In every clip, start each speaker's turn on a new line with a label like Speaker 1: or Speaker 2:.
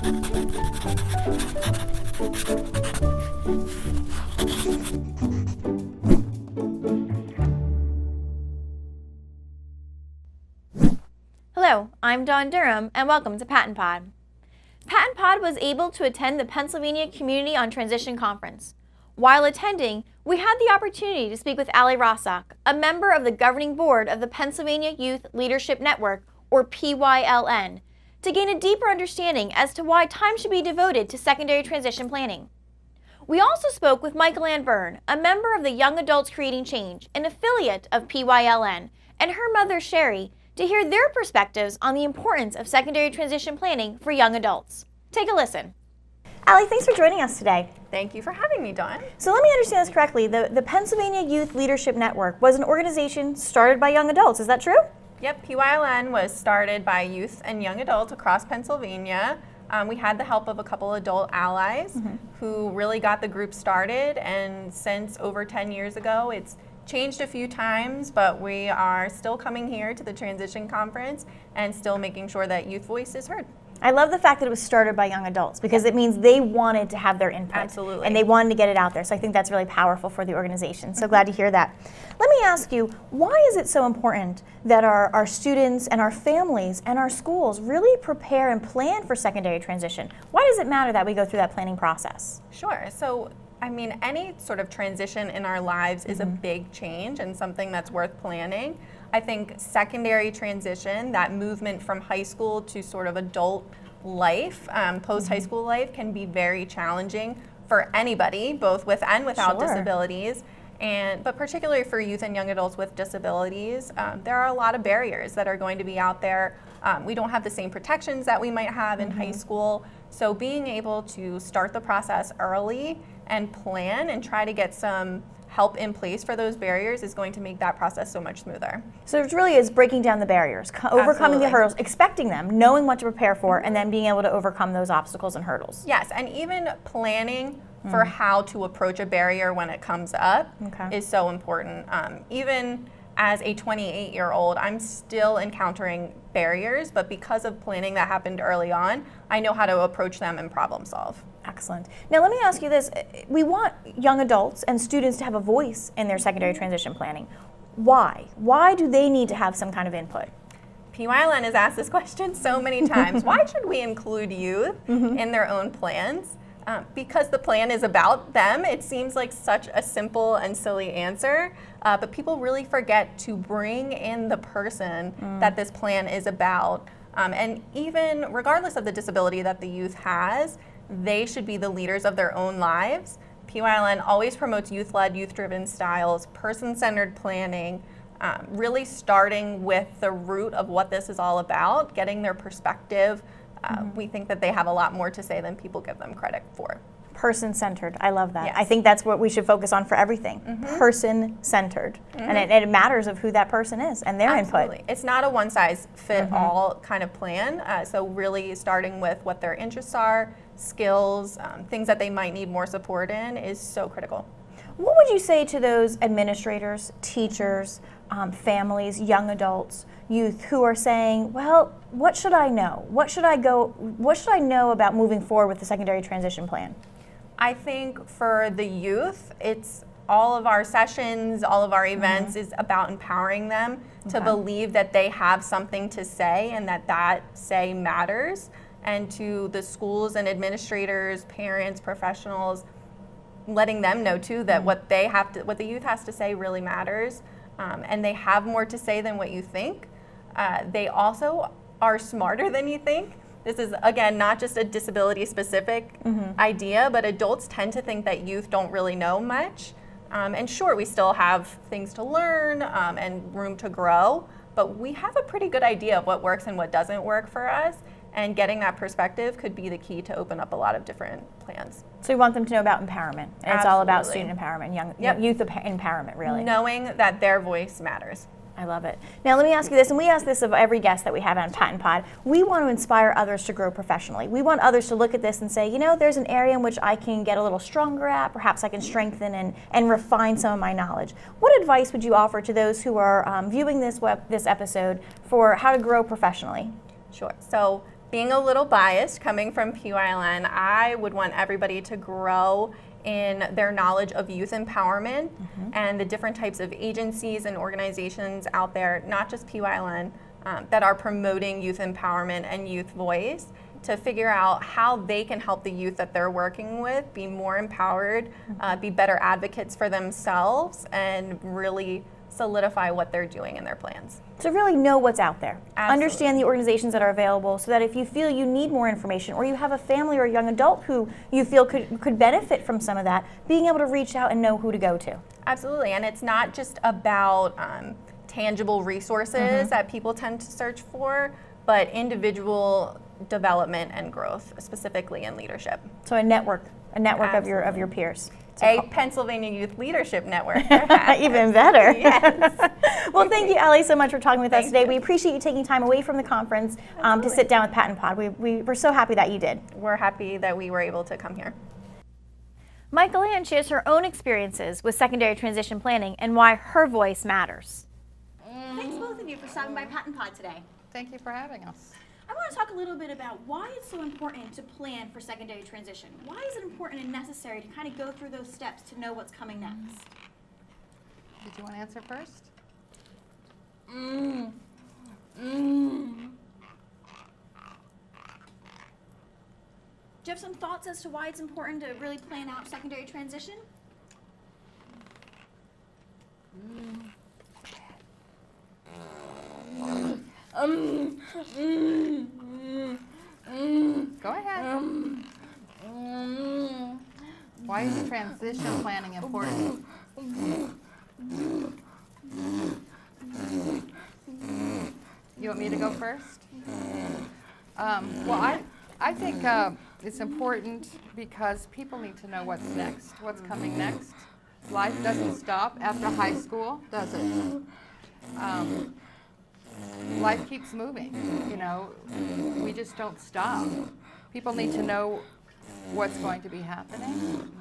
Speaker 1: Hello, I'm Dawn Durham, and welcome to PaTTANpod. PaTTANpod was able to attend the Pennsylvania Community on Transition Conference. While attending, we had the opportunity to speak with Allie Rossock, a member of the governing board of the Pennsylvania Youth Leadership Network, or PYLN, to gain a deeper understanding as to why time should be devoted to secondary transition planning. We also spoke with MichaelAnn Byrne, a member of the Young Adults Creating Change, an affiliate of PYLN, and her mother Sherry, to hear their perspectives on the importance of secondary transition planning for young adults. Take a listen. Allie, thanks for joining us today.
Speaker 2: Thank you for having me, Dawn.
Speaker 1: So let me understand this correctly. The Pennsylvania Youth Leadership Network was an organization started by young adults. Is that true?
Speaker 2: Yep, PYLN was started by youth and young adults across Pennsylvania. We had the help of a couple adult allies who really got the group started, and since over 10 years ago, it's changed a few times, but we are still coming here to the Transition Conference and still making sure that youth voice is heard.
Speaker 1: I love the fact that it was started by young adults because it means they wanted to have their input.
Speaker 2: Absolutely.
Speaker 1: And they wanted to get it out there. So I think that's really powerful for the organization. So glad to hear that. Let me ask you, why is it so important that our students and our families and our schools really prepare and plan for secondary transition? Why does it matter that we go through that planning process?
Speaker 2: Sure. So, I mean, any sort of transition in our lives is a big change and something that's worth planning. I think secondary transition, that movement from high school to sort of adult life, post-high school life, can be very challenging for anybody, both with and without disabilities. But particularly for youth and young adults with disabilities, there are a lot of barriers that are going to be out there. We don't have the same protections that we might have in high school. So being able to start the process early and plan and try to get some help in place for those barriers is going to make that process so much smoother.
Speaker 1: So it really is breaking down the barriers, overcoming the hurdles, expecting them, knowing what to prepare for, and then being able to overcome those obstacles and hurdles.
Speaker 2: Yes, and even planning for how to approach a barrier when it comes up is so important. Even as a 28-year-old, I'm still encountering barriers, but because of planning that happened early on, I know how to approach them and problem solve.
Speaker 1: Excellent. Now let me ask you this. We want young adults and students to have a voice in their secondary transition planning. Why? Why do they need to have some kind of input?
Speaker 2: PYLN has asked this question so many times. Why should we include youth in their own plans? Because the plan is about them. It seems like such a simple and silly answer, but people really forget to bring in the person that this plan is about. And even regardless of the disability that the youth has, they should be the leaders of their own lives. PYLN always promotes youth-led, youth-driven styles, person-centered planning, really starting with the root of what this is all about, getting their perspective. We think that they have a lot more to say than people give them credit for.
Speaker 1: Person-centered. I love that.
Speaker 2: Yes.
Speaker 1: I think that's what we should focus on for everything. Person-centered. And it matters of who that person is and their input.
Speaker 2: It's not a one-size-fit-all kind of plan. So really starting with what their interests are, skills, things that they might need more support in is so critical.
Speaker 1: What would you say to those administrators, teachers, families, young adults, youth who are saying, well, what should I know? What should I know about moving forward with the secondary transition plan?
Speaker 2: I think for the youth, it's all of our sessions, all of our events is about empowering them to believe that they have something to say and that say matters. And to the schools and administrators, parents, professionals, letting them know too that what the youth has to say really matters, and they have more to say than what you think. They also are smarter than you think. This is, again, not just a disability-specific idea, but adults tend to think that youth don't really know much. And sure, we still have things to learn and room to grow, but we have a pretty good idea of what works and what doesn't work for us. And getting that perspective could be the key to open up a lot of different plans.
Speaker 1: So you want them to know about empowerment. And it's all about student empowerment, youth empowerment, really.
Speaker 2: Knowing that their voice matters.
Speaker 1: I love it. Now let me ask you this, and we ask this of every guest that we have on PaTTANpod. We want to inspire others to grow professionally. We want others to look at this and say, you know, there's an area in which I can get a little stronger at, perhaps I can strengthen and refine some of my knowledge. What advice would you offer to those who are viewing this episode for how to grow professionally?
Speaker 2: Sure. So being a little biased, coming from PYLN, I would want everybody to grow in their knowledge of youth empowerment and the different types of agencies and organizations out there, not just PYLN, that are promoting youth empowerment and youth voice, to figure out how they can help the youth that they're working with be more empowered, be better advocates for themselves, and really solidify what they're doing in their plans.
Speaker 1: So really know what's out there.
Speaker 2: Absolutely.
Speaker 1: Understand the organizations that are available, so that if you feel you need more information, or you have a family or a young adult who you feel could benefit from some of that, being able to reach out and know who to go to.
Speaker 2: Absolutely, and it's not just about tangible resources that people tend to search for, but individual development and growth, specifically in leadership.
Speaker 1: So a network of your peers.
Speaker 2: A Pennsylvania Youth Leadership Network.
Speaker 1: Even better.
Speaker 2: Yes.
Speaker 1: Well, thank you, Allie, so much for talking with us today.
Speaker 2: you.
Speaker 1: We appreciate you taking time away from the conference to sit down with PaTTAnpod. We're so happy that you did.
Speaker 2: We're happy that we were able to come here.
Speaker 1: MichaelAnn shares her own experiences with secondary transition planning and why her voice matters. Thanks both of you for stopping by PaTTAnpod today.
Speaker 3: Thank you for having us.
Speaker 1: I want to talk a little bit about why it's so important to plan for secondary transition. Why is it important and necessary to kind of go through those steps to know what's coming next?
Speaker 3: Did you want to answer first?
Speaker 1: Do you have some thoughts as to why it's important to really plan out secondary transition?
Speaker 3: Go ahead. Why is transition planning important? You want me to go first? Well, I think it's important because people need to know what's next, what's coming next. Life doesn't stop after high school, does it? Life keeps moving, you know, we just don't stop. People need to know what's going to be happening.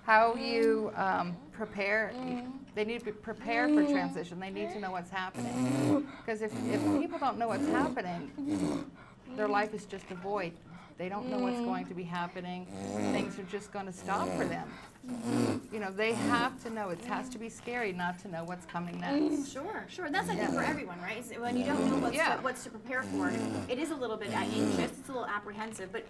Speaker 3: How you prepare, they need to be prepared for transition. They need to know what's happening. Because if people don't know what's happening, their life is just a void. They don't know what's going to be happening. Things are just going to stop for them. You know, they have to know. It has to be scary not to know what's coming next.
Speaker 1: Sure. That's I think for everyone, right? Is when you don't know what's to prepare for, it is a little bit anxious. It's a little apprehensive. But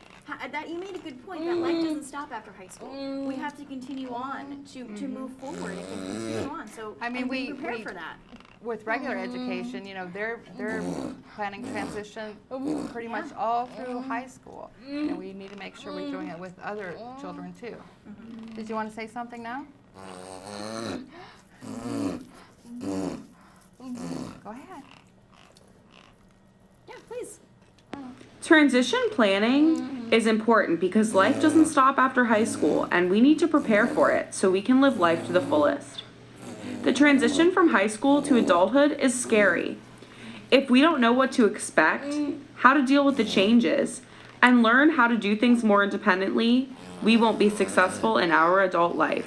Speaker 1: that you made a good point. That life doesn't stop after high school. We have to continue on to move forward and continue on. So
Speaker 3: I mean, we
Speaker 1: prepare for that.
Speaker 3: With regular education, you know, they're planning transition pretty much all through high school. And we need to make sure we're doing it with other children too. Did you want to say something now? Go ahead.
Speaker 1: Yeah, please.
Speaker 4: Transition planning is important because life doesn't stop after high school, and we need to prepare for it so we can live life to the fullest. The transition from high school to adulthood is scary. If we don't know what to expect, how to deal with the changes, and learn how to do things more independently, we won't be successful in our adult life.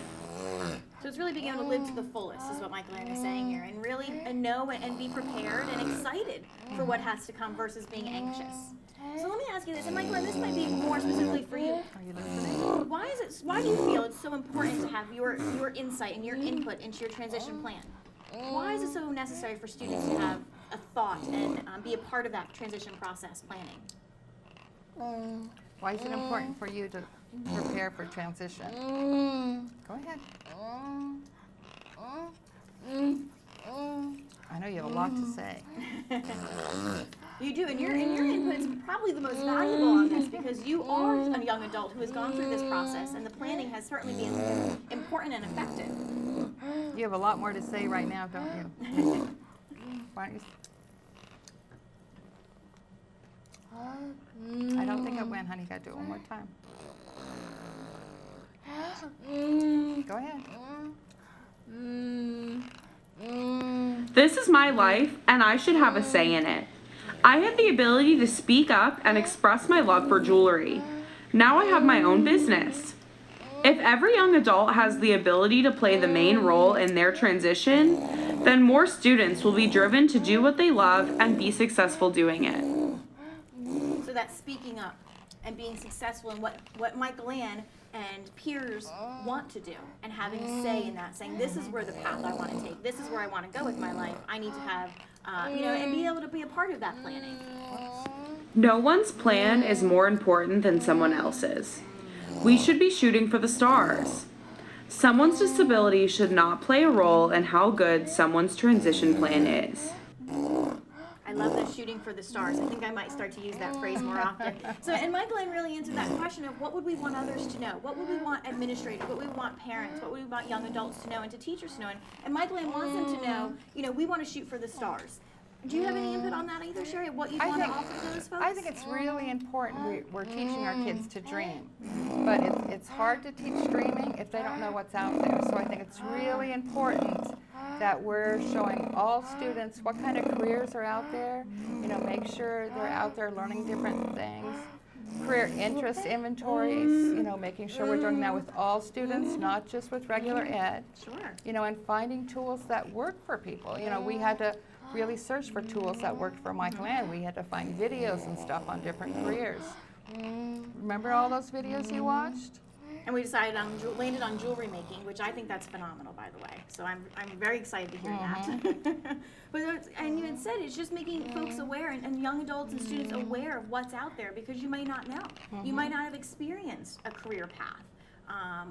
Speaker 1: So it's really being able to live to the fullest is what MichaelAnn is saying here, and really know and be prepared and excited for what has to come versus being anxious. So let me ask you this, and MichaelAnn, this might be more specifically for you.
Speaker 3: Are you listening?
Speaker 1: Why do you feel it's so important to have your insight and your input into your transition plan? Why is it so necessary for students to have a thought and be a part of that transition process planning?
Speaker 3: Why is it important for you to prepare for transition? Go ahead. I know you have a lot to say.
Speaker 1: You do, and your input is probably the most valuable on this because you are a young adult who has gone through this process, and the planning has certainly been important and effective.
Speaker 3: You have a lot more to say right now, don't you? Why don't you? I don't think it went, honey. You got to do it one more time. Go ahead.
Speaker 4: This is my life, and I should have a say in it. I have the ability to speak up and express my love for jewelry. Now I have my own business. If every young adult has the ability to play the main role in their transition, then more students will be driven to do what they love and be successful doing it.
Speaker 1: So that's speaking up and being successful in what MichaelAnn and peers want to do, and having a say in that, saying this is where the path I want to take, this is where I want to go with my life. I need to have, and be able to be a part of that planning.
Speaker 4: No one's plan is more important than someone else's. We should be shooting for the stars. Someone's disability should not play a role in how good someone's transition plan is.
Speaker 1: I love the shooting for the stars. I think I might start to use that phrase more often. So, and MichaelAnn really answered that question of what would we want others to know? What would we want administrators? What would we want parents? What would we want young adults to know and to teachers to know? And MichaelAnn wants them to know, we want to shoot for the stars. Do you have any input on that either, Sherry? What you want to offer to those folks?
Speaker 3: I think it's really important. We're teaching our kids to dream, but it's hard to teach dreaming if they don't know what's out there. So I think it's really important that we're showing all students what kind of careers are out there. Make sure they're out there learning different things. Career interest inventories, making sure we're doing that with all students, not just with regular ed.
Speaker 1: Sure.
Speaker 3: And finding tools that work for people. We had to really search for tools that worked for MichaelAnn. We had to find videos and stuff on different careers. Remember all those videos you watched?
Speaker 1: And we landed on jewelry making, which I think that's phenomenal, by the way. So I'm very excited to hear that. And you had said it's just making folks aware and young adults and students aware of what's out there, because you may not know. You might not have experienced a career path.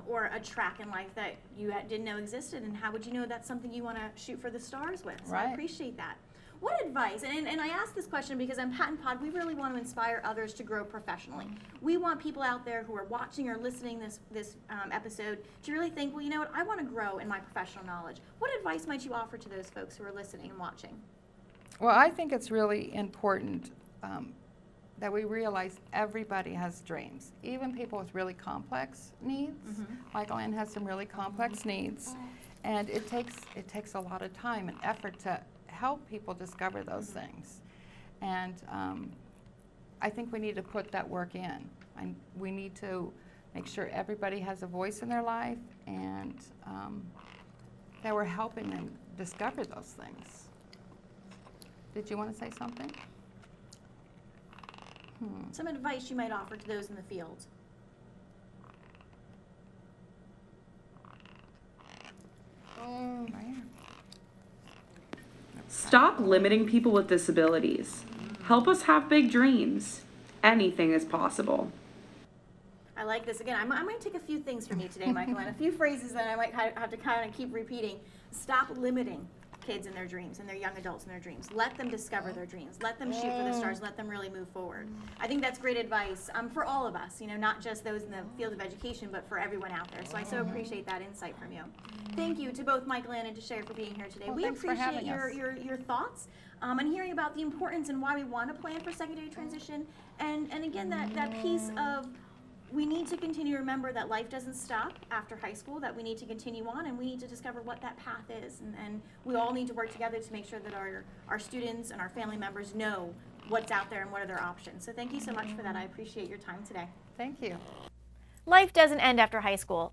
Speaker 1: Or a track in life that you didn't know existed, and how would you know that's something you want to shoot for the stars with? So
Speaker 3: right.
Speaker 1: I appreciate that. What advice, and I ask this question because on PaTTANpod, we really want to inspire others to grow professionally. We want people out there who are watching or listening this episode to really think, well, you know what, I want to grow in my professional knowledge. What advice might you offer to those folks who are listening and watching?
Speaker 3: Well, I think it's really important that we realize everybody has dreams, even people with really complex needs. MichaelAnn has some really complex needs, and it takes a lot of time and effort to help people discover those things. And I think we need to put that work in. We need to make sure everybody has a voice in their life, and that we're helping them discover those things. Did you want to say something?
Speaker 1: Some advice you might offer to those in the field.
Speaker 4: Stop limiting people with disabilities. Help us have big dreams. Anything is possible.
Speaker 1: I like this. Again, I might take a few things from you today, MichaelAnn, a few phrases that I might have to kind of keep repeating. Stop limiting kids and their dreams, and their young adults and their dreams. Let them discover their dreams. Let them shoot for the stars. Let them really move forward. I think that's great advice for all of us, not just those in the field of education, but for everyone out there. So I so appreciate that insight from you. Thank you to both MichaelAnn and to Sherry for being here today.
Speaker 3: Well,
Speaker 1: we appreciate
Speaker 3: your
Speaker 1: thoughts and hearing about the importance and why we want to plan for secondary transition. And again, that piece of we need to continue to remember that life doesn't stop after high school, that we need to continue on, and we need to discover what that path is. And we all need to work together to make sure that our students and our family members know what's out there and what are their options. So thank you so much for that. I appreciate your time today.
Speaker 3: Thank you.
Speaker 1: Life doesn't end after high school.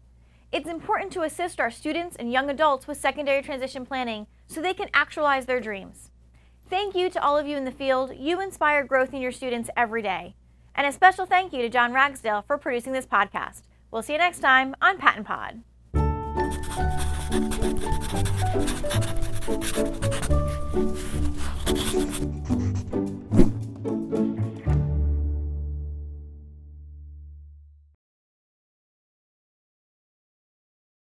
Speaker 1: It's important to assist our students and young adults with secondary transition planning so they can actualize their dreams. Thank you to all of you in the field. You inspire growth in your students every day. And a special thank you to John Ragsdale for producing this podcast. We'll see you next time on PaTTANpod.